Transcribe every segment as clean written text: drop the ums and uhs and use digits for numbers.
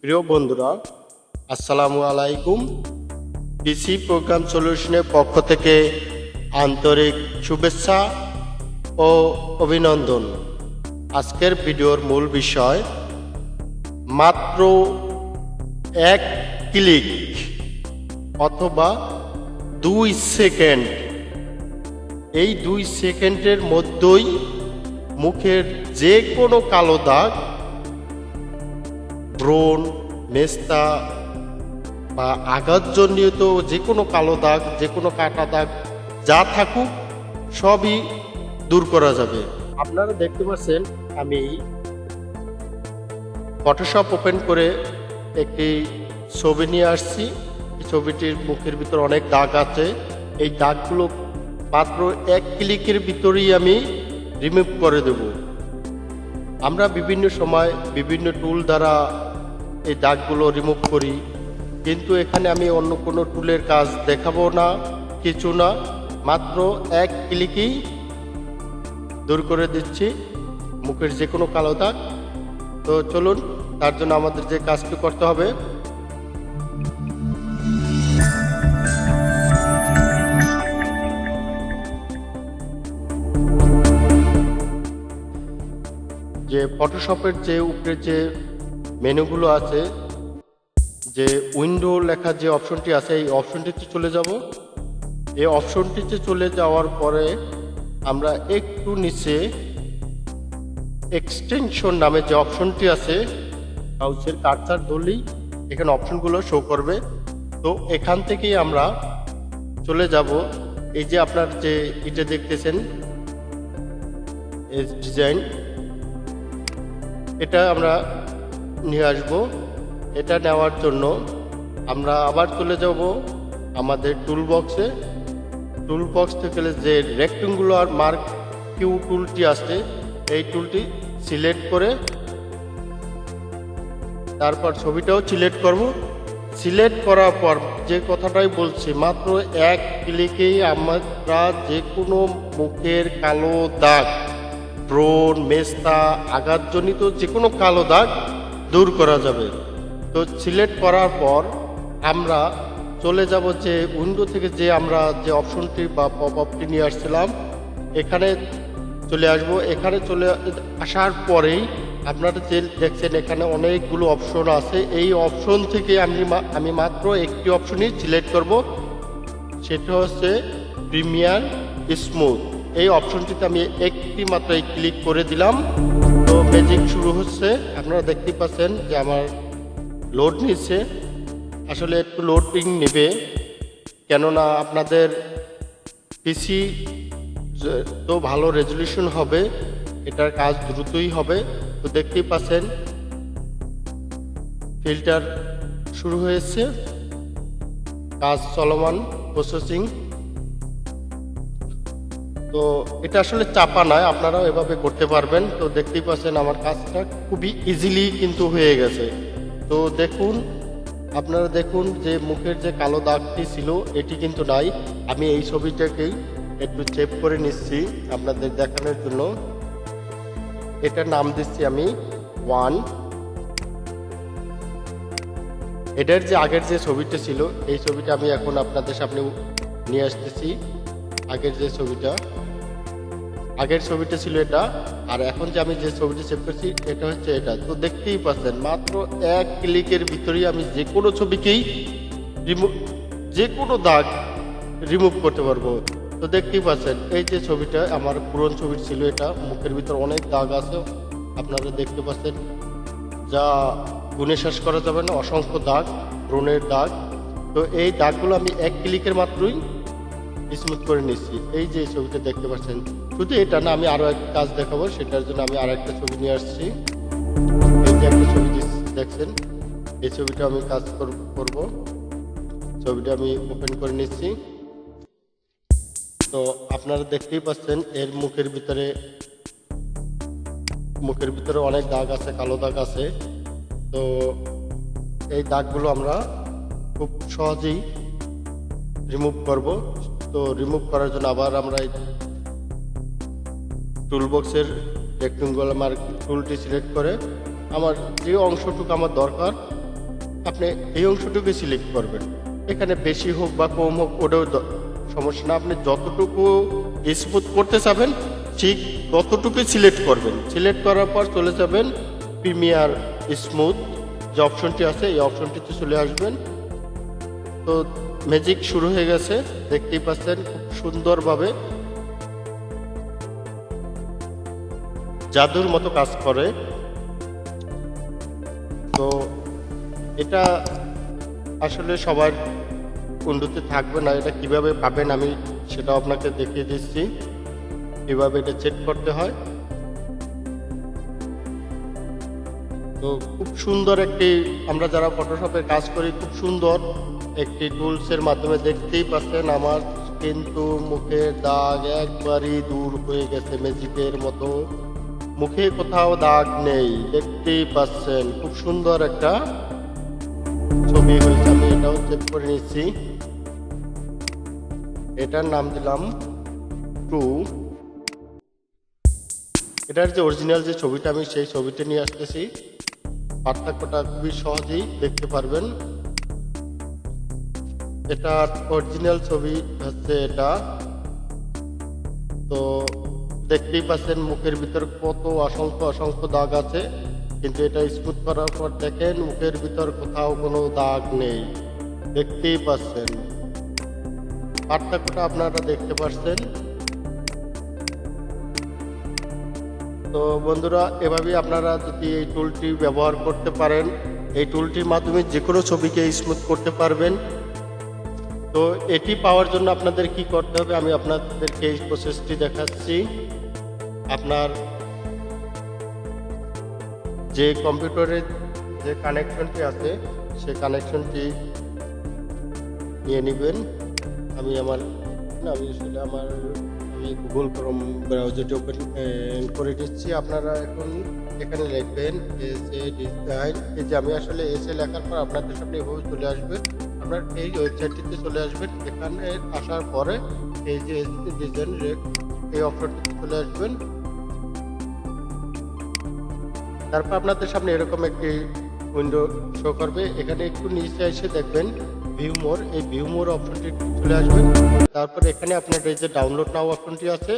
প্রিয় বন্ধুরা, আসসালামু আলাইকুম। পিসি প্রোগ্রাম সলিউশনের পক্ষ থেকে আন্তরিক শুভেচ্ছা ও অভিনন্দন। আজকের ভিডিওর মূল বিষয় মাত্র এক ক্লিক অথবা 2 সেকেন্ড। এই 2 সেকেন্ডের মধ্যেই মুখের যে কোনো কালো দাগ, ব্রণ, মেস্তা বা আঘাতজনিত যে কোনো কালো দাগ, যে কোনো কাটা দাগ যা থাকুক সবই দূর করা যাবে। আপনারা দেখতে পাচ্ছেন আমি ফটোশপ ওপেন করে একটি ছবি নিয়ে আসছি। এই ছবিটির মুখের ভিতর অনেক দাগ আছে। এই দাগগুলো মাত্র এক ক্লিকের ভিতরেই আমি রিমুভ করে দেব। আমরা বিভিন্ন সময় বিভিন্ন টুল দ্বারা এই দাগগুলো রিমুভ করি, কিন্তু এখানে আমি অন্য কোনো টুলের কাজ দেখাবো না, কিছু না, মাত্র এক ক্লিকেই দূর করে দিচ্ছি মুখের যে কোনো কালো দাগ। তো চলুন, তার জন্য আমাদের যে কাজটি করতে হবে, যে ফটোশপের যে উপরে যে মেনুগুলো আছে, যে উইন্ডো লেখা যে অপশনটি আছে, এই অপশনটিতে চলে যাব। এই অপশনটিতে চলে যাওয়ার পরে আমরা একটু নিচে এক্সটেনশন নামে যে অপশনটি আছে, মাউসের কার্সার ধরলেই এখানে অপশনগুলো শো করবে। তো এখান থেকেই আমরা চলে যাব এই যে আপনার যে এটা দেখতেছেন এজ ডিজাইন, এটা আমরা নিয়ে আসব। এটা নেওয়ার জন্য আমরা আবার চলে যাব আমাদের টুল বক্সে। টুল বক্স থেকে যে রেক্টেঙ্গুলার মার্ক কিউ টুলটি আছে, এই টুলটি সিলেক্ট করে তারপর ছবিটাও সিলেক্ট করব। সিলেক্ট করার পর যে কথাটাই বলছি, মাত্র এক ক্লিকেই আমরা যে কোনো মুখের কালো দাগ, ব্রণ, মেস্তা, আঘাতজনিত যে কোনো কালো দাগ দূর করা যাবে। তো সিলেক্ট করার পর আমরা চলে যাব যে উইন্ডো থেকে যে আমরা যে অপশনটি বা পপ আপটি নিয়ে আসছিলাম, এখানে চলে আসব। এখানে চলে আসার পরেই আপনারা যে দেখছেন এখানে অনেকগুলো অপশন আছে। এই অপশন থেকে আমি মাত্র একটি অপশনই সিলেক্ট করব, সেটা হচ্ছে প্রিমিয়ার স্মুথ। এই অপশনটিতে আমি একটি মাত্র ক্লিক করে দিলাম। তো ম্যাজিক শুরু হচ্ছে। আপনারা দেখতে পাচ্ছেন যে আমার লোড নিচ্ছে। আসলে একটু লোডিং নেবে, কেননা আপনাদের পিসি তো ভালো রেজলিউশন হবে, এটার কাজ দ্রুতই হবে। তো দেখতেই পাচ্ছেন ফিল্টার শুরু হয়েছে, কাজ চলমান, প্রসেসিং। তো এটা আসলে চাপা নয়, আপনারাও এভাবে করতে পারবেন। তো দেখতেই পাচ্ছেন আমার কাজটা খুবই ইজিলি কিন্তু হয়ে গেছে। তো দেখুন, আপনারা দেখুন যে মুখের যে কালো দাগটি ছিল এটি কিন্তু নাই। আমি এই ছবিটাকেই একটু সেভ করে নিচ্ছি আপনাদের দেখানোর জন্য। এটার নাম দিচ্ছি আমি 1। এটার যে আগের যে ছবিটা ছিল, এই ছবিটা আমি এখন আপনাদের সামনে নিয়ে আসতেছি। আগের যে ছবিটা, আগের ছবিটা ছিল এটা, আর এখন যে আমি যে ছবিটা সেভ করছি এটা হচ্ছে এটা। তো দেখতেই পাচ্ছেন মাত্র এক ক্লিকের ভিতরেই আমি যে কোনো ছবিকেই যে কোনো দাগ রিমুভ করতে পারবো। তো দেখতেই পাচ্ছেন এই যে ছবিটা আমার পুরনো ছবি ছিল, এটা মুখের ভিতর অনেক দাগ আছে, আপনারা দেখতে পাচ্ছেন, যা গুণে শেষ করা যাবে না, অসংখ্য দাগ, ব্রণের দাগ। তো এই দাগগুলো আমি এক ক্লিকের মাত্রই স্মুথ করে নিচ্ছি। এই যে ছবিটা দেখতে পাচ্ছেন, শুধু এটা না, আমি আরো একটা কাজ দেখাবো, সেটার জন্য আমি আরো একটা ছবি নিয়ে আসছি। এই যে একটা ছবি দেখছেন, এই ছবিটা আমি কাজ করব। ছবিটা আমি ওপেন করে নিচ্ছি। তো আপনারা দেখতেই পাচ্ছেন এর মুখের ভিতরে অনেক দাগ আছে, কালো দাগ আছে। তো এই দাগগুলো আমরা খুব সহজেই রিমুভ করব। তো রিমুভ করার জন্য আবার আমরা এই টুল বক্সের রেক্টেঙ্গুলার মার্ক টুলটি সিলেক্ট করে আমার যে অংশটুকু আমার দরকার আপনি এই অংশটুকু সিলেক্ট করবেন। এখানে বেশি হোক বা কম হোক ওটাও সমস্যা না, আপনি যতটুকু স্মুথ করতে চাবেন ঠিক ততটুকুই সিলেক্ট করবেন। সিলেক্ট করার পর চলে যাবেন প্রিমিয়ার স্মুথ যে অপশনটি আছে এই অপশনটিতে চলে আসবেন। তো ম্যাজিক শুরু হয়ে গেছে, দেখতেই পাচ্ছেন খুব সুন্দরভাবে জাদুর মতো কাজ করে। তো এটা আসলে সবার উন্নতি থাকবে না, এটা কিভাবে পাবেন আমি সেটা আপনাকে দেখিয়ে দিচ্ছি কিভাবে এটা চেক করতে হয়। তো খুব সুন্দর একটি, আমরা যারা ফটোশপে কাজ করি খুব সুন্দর একটি টুলসের মাধ্যমে দেখতেই পাচ্ছেন আমার কিন্তু মুখের দাগ একবারই দূর হয়ে গেছে ম্যাজিকের মতো, মুখে কোথাও দাগ নেই, দেখতেই পাচ্ছেন খুব সুন্দর একটা ছবি হয়েছে। আমি এটাও চেক করে নিচ্ছি, এটার নাম দিলাম টু। এটার যে অরিজিনাল যে ছবিটা আমি সেই ছবিটা নিয়ে আসতেছি, পার্থক্যটা খুবই সহজেই দেখতে পারবেন। এটার অরিজিনাল ছবি হচ্ছে এটা। তো দেখতেই পাচ্ছেন মুখের ভিতর কত অসংখ্য অসংখ্য দাগ আছে, কিন্তু এটা স্মুথ করার পর দেখেন মুখের ভিতর কোথাও কোনো দাগ নেই, দেখতেই পাচ্ছেন পার্থক্যটা আপনারা দেখতে পাচ্ছেন। তো বন্ধুরা, এভাবেই আপনারা যদি এই টুলটি ব্যবহার করতে পারেন, এই টুলটির মাধ্যমে যে কোনো ছবিকে স্মুথ করতে পারবেন। তো এটি পাওয়ার জন্য আপনাদের কি করতে হবে আমি আপনাদেরকে এই প্রসেসটি দেখাচ্ছি। আপনার যে কম্পিউটারের যে কানেকশনটি আছে সেই কানেকশনটি নিয়ে নেবেন। আমি গুগল ক্রোম ব্রাউজারটি ওপেন করে দিচ্ছি। আপনারা এখন এখানে লিখবেন এসএ ডিজাইন। এই যে আমি আসলে এসএ লেখার পর আপনাদের সামনে এভাবে চলে আসবে, আপনার এই ওয়েবসাইটটিতে চলে আসবেন। এখানে আসার পরে এই যে এসএ ডিজাইন এই অপশনটিতে চলে আসবেন। তারপর আপনাদের সামনে এরকম একটি উইন্ডো শো করবে। এখানে একটু নিচে এসে দেখবেন ভিউ মোর, এই ভিউ মোর অপশনটি চলে আসবে। তারপর এখানে আপনার এই যে ডাউনলোড নাও অপশনটি আছে,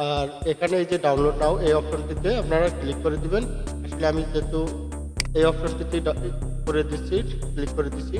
আর এখানে এই যে ডাউনলোড নাও এই অপশনটিতে আপনারা ক্লিক করে দিবেন। আসলে আমি যেহেতু এই অপশনটিতে করে দিচ্ছি, ক্লিক করে দিচ্ছি।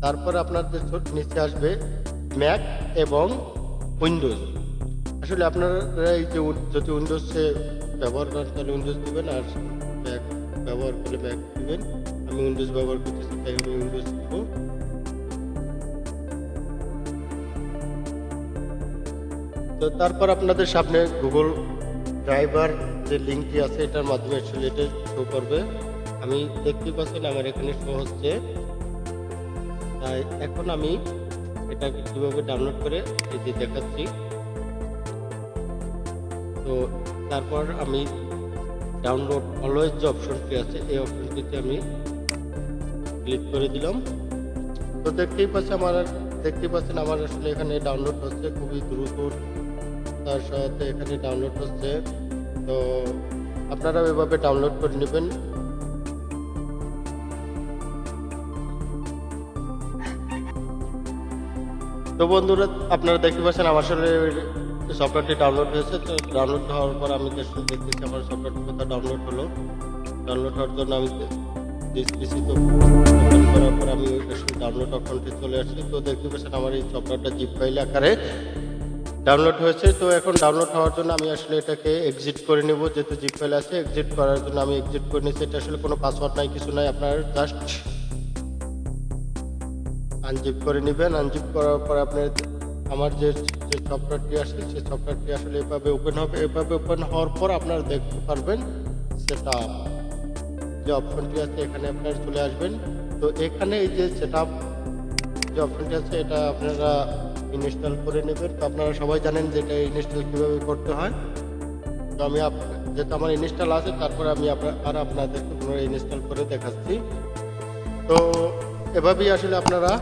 তারপর আপনাদের নিচে আসবে ম্যাক এবং উইন্ডোজ। আসলে আপনারা এই যে যদি উইন্ডোজে ব্যবহার করেন তাহলে উইন্ডোজ দিবেন, আর ম্যাক ব্যবহার করলে ম্যাক দিবেন। আমি উইন্ডোজ ব্যবহার করতেছি তাই আমি উইন্ডোজ দিব। তো তারপর আপনাদের সামনে গুগল ড্রাইভার যে লিঙ্কটি আছে এটার মাধ্যমে আসলে এটা শো করবে। আমি দেখতে পাচ্ছেন আমার এখানে শো হচ্ছে। তাই এখন আমি এটাকে কীভাবে ডাউনলোড করে এই যে দেখাচ্ছি। তো তারপর আমি ডাউনলোড অলওয়েজ যে অপশনটি আছে এই অপশনটিতে আমি ক্লিক করে দিলাম। তো দেখতেই পাচ্ছেন আমার আসলে এখানে ডাউনলোড হচ্ছে খুবই দ্রুত, তার সাথে এখানে ডাউনলোড হচ্ছে। তো আপনারা এভাবে ডাউনলোড করে নেবেন। তো বন্ধুরা, আপনারা দেখতে পাচ্ছেন আমার আসলে সফটওয়্যারটি ডাউনলোড হয়েছে। তো ডাউনলোড হওয়ার পর আমি দেখতেছি আমার সফটওয়্যারটি কোথাও ডাউনলোড হলো। ডাউনলোড হওয়ার জন্য আমি পিসি তো ওপেন করার পর আমি ডাউনলোড অপশনটি চলে আসছি। তো দেখতে পাচ্ছেন আমার এই সফটওয়্যারটা জিপ ফাইল আকারে ডাউনলোড হয়েছে। তো এখন ডাউনলোড হওয়ার জন্য আমি আসলে এটাকে এক্সিট করে নেব, যেহেতু জিপ ফাইল আছে। এক্সিট করার জন্য আমি এক্সিট করে নিচ্ছি। এটা আসলে কোনো পাসওয়ার্ড নাই, কিছু নাই, আপনার জাস্ট আনজিপ করে নেবেন। আনজিপ করার পর আপনার আমার যে সফটওয়্যারটি আসছে সেই সফটওয়্যারটি আসলে এভাবে ওপেন হবে। এভাবে ওপেন হওয়ার পর আপনারা দেখতে পারবেন সেটা যে অপশনটি আছে এখানে আপনারা চলে আসবেন। তো এখানে এই যে সেটআপ যে অপশনটি আছে এটা আপনারা ইনস্টল করে নেবেন। তো আপনারা সবাই জানেন যে এটা ইনস্টল কীভাবে করতে হয়। তো আমি যেহেতু আমার ইনস্টল আছে তারপরে আমি আপনাদেরকে পুনরায় ইনস্টল করে দেখাচ্ছি। তো এভাবেই আসলে আপনারা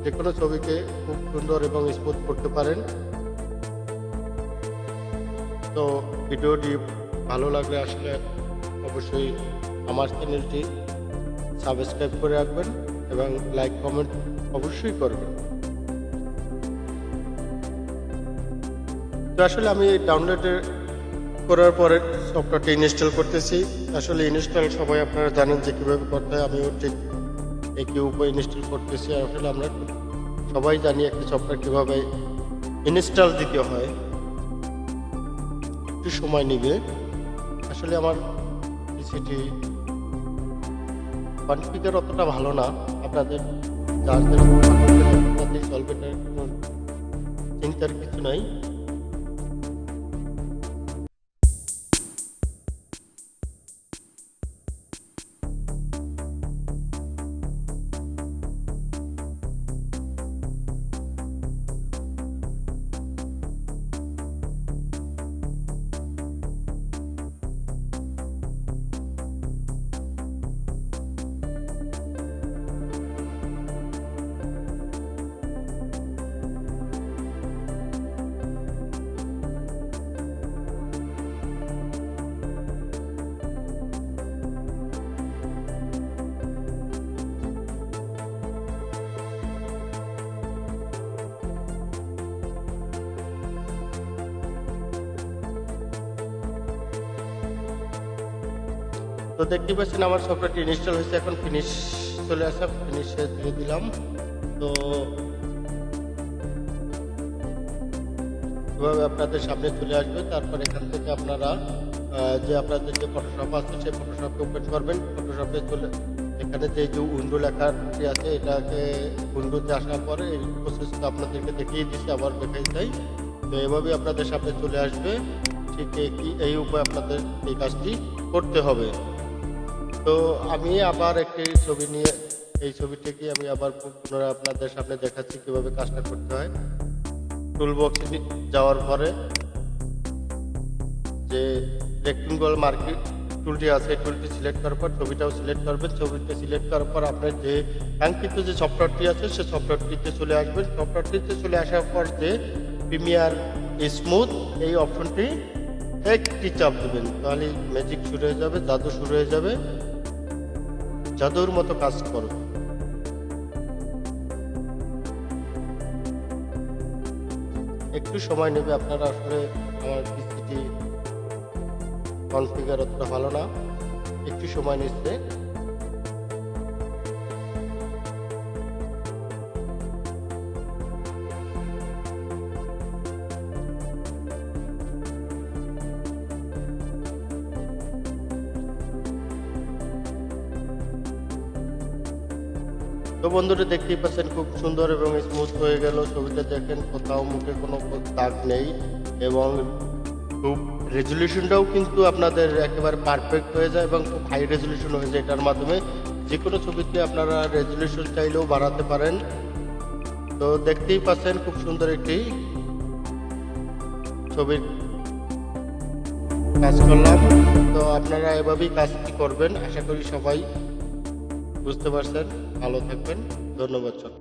যে কোনো ছবিকে খুব সুন্দর এবং স্মুথ করতে পারেন। তো ভিডিওটি ভালো লাগলে আসলে অবশ্যই আমার চ্যানেলটি সাবস্ক্রাইব করে রাখবেন এবং লাইক কমেন্ট অবশ্যই করবেন। তো আসলে আমি ডাউনলোড করার পরে সফটওয়্যারটি ইনস্টল করতেছি। আসলে ইনস্টল সবাই আপনারা জানেন যে কীভাবে করতে হয়, আমিও ঠিক একই উপায় ইনস্টল করতেছি। আসলে আমরা সবাই জানি একটা সফটওয়্যার কীভাবে ইনস্টল দিতে হয়, একটু সময় নেবে। আসলে আমার পিসিটি কনফিগার অতটা ভালো না, আপনাদের যার যেরকম আপনাদের চলবে, কোনো চিন্তার কিছু নাই। তো দেখতে পাচ্ছেন আমার সফটওয়্যারটি ইনস্টল হয়েছে, এখন ফিনিশ চলে আসা, ফিনিশে দিয়ে দিলাম। তো এভাবে আপনাদের সামনে চলে আসবে। তারপর এখান থেকে আপনারা যে আপনাদের যে ফটোশপ আছে সেই ফটোশপকে ওপেন করবেন। ফটোশপে চলে এখানে যে উইন্ডো লেখাটি আছে, এটাকে উইন্ডোতে আসার পরে এই প্রসেসটা আপনাদেরকে দেখিয়ে দিচ্ছি, আবার দেখাই যাই। তো এভাবে আপনাদের সামনে চলে আসবে। ঠিক এই উপায়ে আপনাদের এই কাজটি করতে হবে। তো আমি আবার একটি ছবি নিয়ে এই ছবিটিকে আমি আবার পুনরায় আপনাদের সামনে দেখাচ্ছি কিভাবে কাজটা করতে হয়। টুল বক্সে যাওয়ার পরে যে রেক্টেঙ্গল মার্কিং টুলটি আছে, এই টুলটি সিলেক্ট করার পর ছবিটাও সিলেক্ট করবেন। ছবিটা সিলেক্ট করার পর আপনার যে কাঙ্ক্ষিত যে সফটওয়্যারটি আছে সেই সফটওয়্যারটিতে চলে আসবেন। সফটওয়্যারটিতে চলে আসার পর যে প্রিমিয়ার স্মুথ এই অপশনটি একটি চাপ দেবেন, তাহলে ম্যাজিক শুরু হয়ে যাবে, জাদু শুরু হয়ে যাবে, জাদুর মতো কাজ করবে। একটু সময় নেবে, আপনারা আসলে আমার পিসিটি কনফিগার অতটা ভালো না, একটু সময় নিচ্ছে। তো বন্ধুরা দেখতেই পাচ্ছেন খুব সুন্দর এবং স্মুথ হয়ে গেল। ছবিটা দেখেন, কোথাও মুখে কোনো দাগ নেই এবং খুব রেজলিউশনটাও কিন্তু আপনাদের একেবারে পারফেক্ট হয়ে যায় এবং খুব হাই রেজলিউশন হয়ে যায়। এটার মাধ্যমে যে কোনো ছবিতে আপনারা রেজলিউশন চাইলেও বাড়াতে পারেন। তো দেখতেই পাচ্ছেন খুব সুন্দর একটি ছবির কাজ করলাম। তো আপনারা এভাবেই কাজটি করবেন, আশা করি সবাই বুঝতে পারছেন। ভালো থাকবেন, ধন্যবাদ।